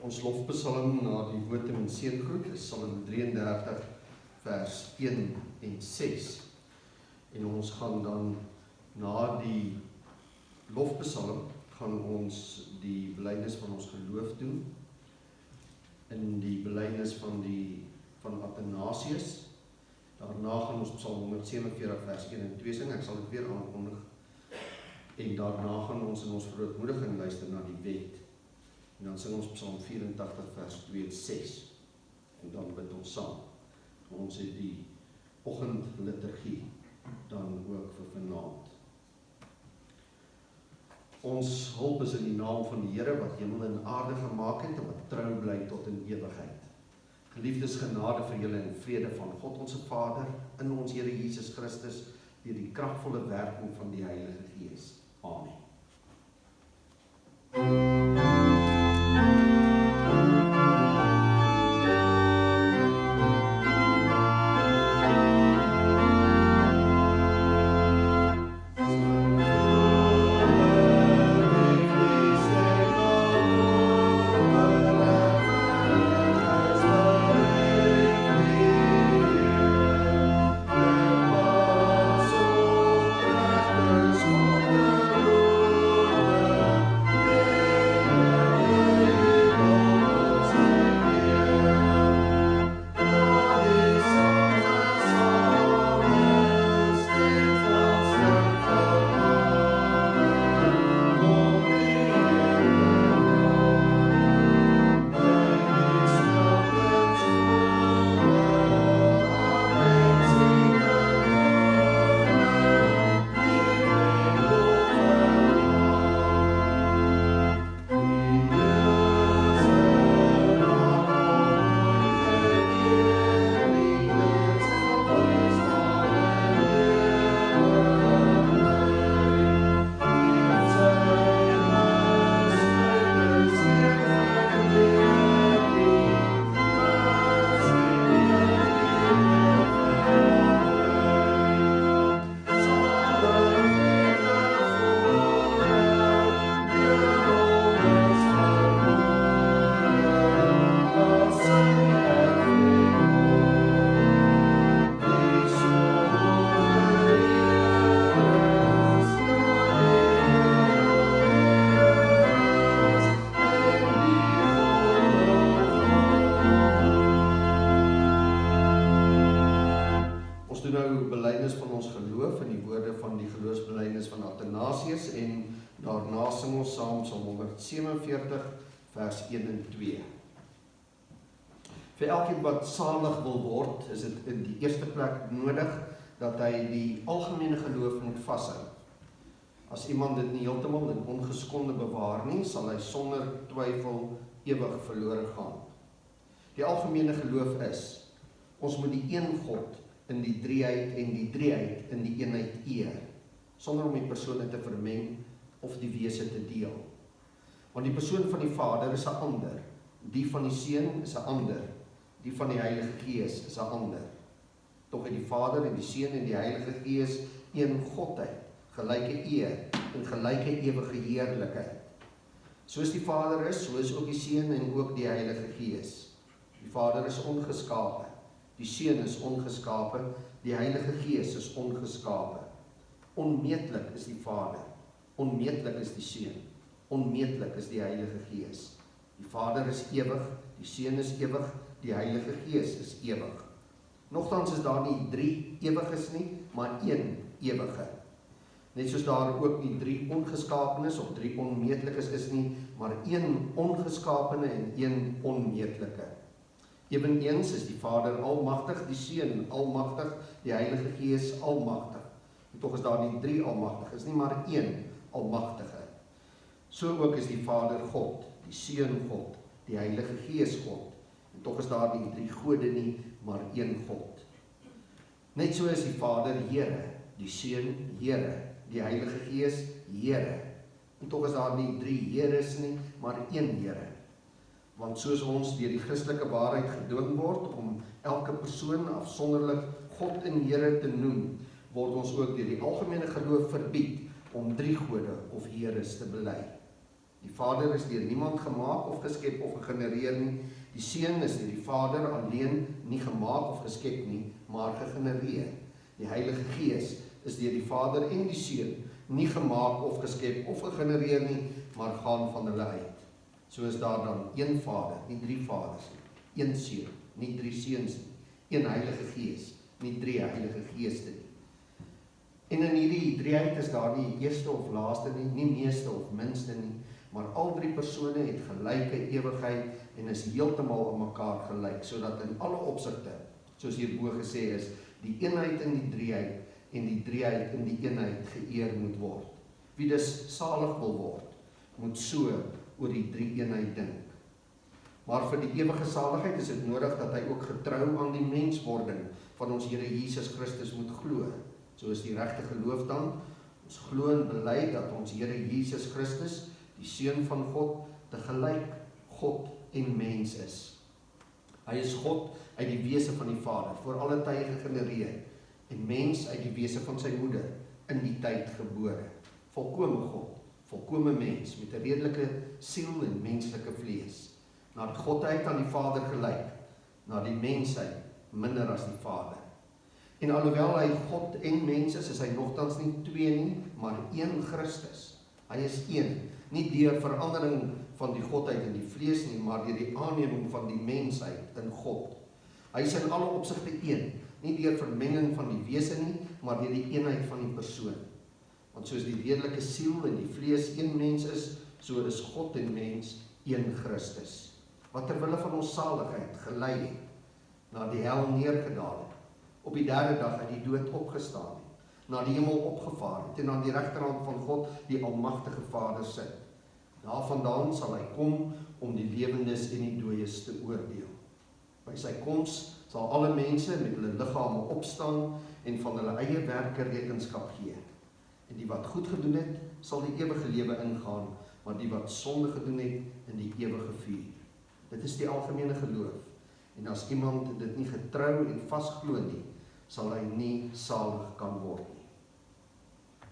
Ons lofpsalm na die wotum en seëngroet is Psalm 33 vers 1 en 6. En ons gaan dan na die lofpsalm gaan ons die belydenis van ons geloof doen in die belydenis van Athanasius. Daarna gaan ons Psalm 147 vers 1 en 2 sing. Ek sal dit weer aankondig. En daarna gaan ons in ons verootmoediging luister na die wet. En dan sing ons Psalm 84 vers 2 en 6. En dan bid ons saam. Ons het die oggendliturgie dan ook vir vanaand. Ons hulp is in die naam van die Here wat hemel en aarde gemaak het en wat trou bly tot in ewigheid. Geliefdes, genade vir julle en vrede van God ons Vader in ons Here Jesus Christus deur die kragvolle werking van die Heilige Gees. Amen. Athanasius en daarna sing ons saam Psalm 147 vers 1 en 2. Vir elkeen wat salig wil word, is dit in die eerste plek nodig dat hy die algemene geloof moet vashou. As iemand dit nie heeltemal in ongeskonde bewaar nie, sal hy sonder twyfel ewig verlore gaan. Die algemene geloof is, ons moet die een God in die drieheid en die drieheid in die eenheid eer, sonder om die persone te vermeng of die wese te deel. Want die persoon van die Vader is 'n ander, die van die Seun is 'n ander, die van die Heilige Gees is 'n ander. Tog het die Vader en die Seun en die Heilige Gees een Godheid, gelyke eer en gelyke ewige heerlikheid. Soos die Vader is, so is ook die Seun en ook die Heilige Gees. Die Vader is ongeskape, die Seun is ongeskape, die Heilige Gees is ongeskape. Onmeetlik is die Vader, onmeetlik is die Seun, onmeetlik is die Heilige Gees. Die Vader is ewig, die Seun is ewig, die Heilige Gees is ewig. Nogtans is daar nie 3 ewiges nie, maar 1 ewige. Net soos daar ook nie 3 ongeskapenes of 3 onmeetlikes is nie, maar 1 ongeskapene en 1 onmeetlike. Eweneens is die Vader almagtig, die Seun almagtig, die Heilige Gees almagtig. En tog is daar nie 3 almagtiges nie, maar 1 almagtige. So ook is die Vader God, die Seun God, die Heilige Gees God. En tog is daar nie 3 gode nie, maar 1 God. Net so is die Vader Here, die Seun Here, die Heilige Gees Here. En tog is daar nie 3 Heres nie, maar 1 Here. Want soos ons deur die Christelike waarheid gedwing word om elke persoon afsonderlik God en Here te noem, word ons ook deur die algemene geloof verbied om 3 gode of Heres te bely. Die Vader is deur niemand gemaak of geskep of gegenereer nie. Die Seun is deur die Vader alleen nie gemaak of geskep nie, maar gegenereer. Die Heilige Gees is deur die Vader en die Seun nie gemaak of geskep of gegenereer nie, maar gaan van hulle uit. So is daar dan een Vader, nie 3 vaders nie, een Seun, nie 3 seuns nie, een Heilige Gees, nie 3 Heilige Geeste nie. En in hierdie drieheid is daar nie eerste of laaste nie, nie meeste of minste nie, maar al 3 persone het gelyke ewigheid en is heeltemal aan mekaar gelyk, sodat in alle opsigte, soos hierbo gesê is, die eenheid in die drieheid en die drieheid in die eenheid geëer moet word. Wie dus salig wil word, moet so oor die 3 eenheid dink. Maar vir die ewige saligheid is dit nodig dat hy ook getrou aan die menswording van ons Here Jesus Christus moet glo. So is die regte geloof dan, ons glo en bely dat ons Here Jesus Christus, die Seun van God, tegelyk God en mens is. Hy is God uit die wese van die Vader, voor alle tye gegenereer, en mens uit die wese van sy moeder, in die tyd gebore. Volkome God, volkome mens, met 'n redelike siel en menslike vlees. Na die Godheid aan die Vader gelyk, na die mensheid minder as die Vader. En alhoewel hy God en mens is hy nogtans nie 2 nie, maar 1 Christus. Hy is 1, nie deur verandering van die Godheid in die vlees nie, maar deur die aanneming van die mensheid in God. Hy is in alle opsigte 1, nie deur vermenging van die wese nie, maar deur die eenheid van die persoon. Want soos die redelike siel en die vlees 1 mens is, so is God en mens 1 Christus. Wat terwille van ons saligheid gelei het, na die hel neergedaal het, op die 3de dag uit die dood opgestaan het, na die hemel opgevaar het en aan die regterhand van God, die almagtige Vader sit. Daarvandaan sal hy kom om die lewendes en die dooies te oordeel. By sy koms sal alle mense met hulle liggame opstaan en van hulle eie werke rekenskap gee. En die wat goed gedoen het, sal die ewige lewe ingaan, maar die wat sonde gedoen het, in die ewige vuur. Dit is die algemene geloof. En as iemand dit nie getrou en vasglo nie, sal hy nie salig kan word nie.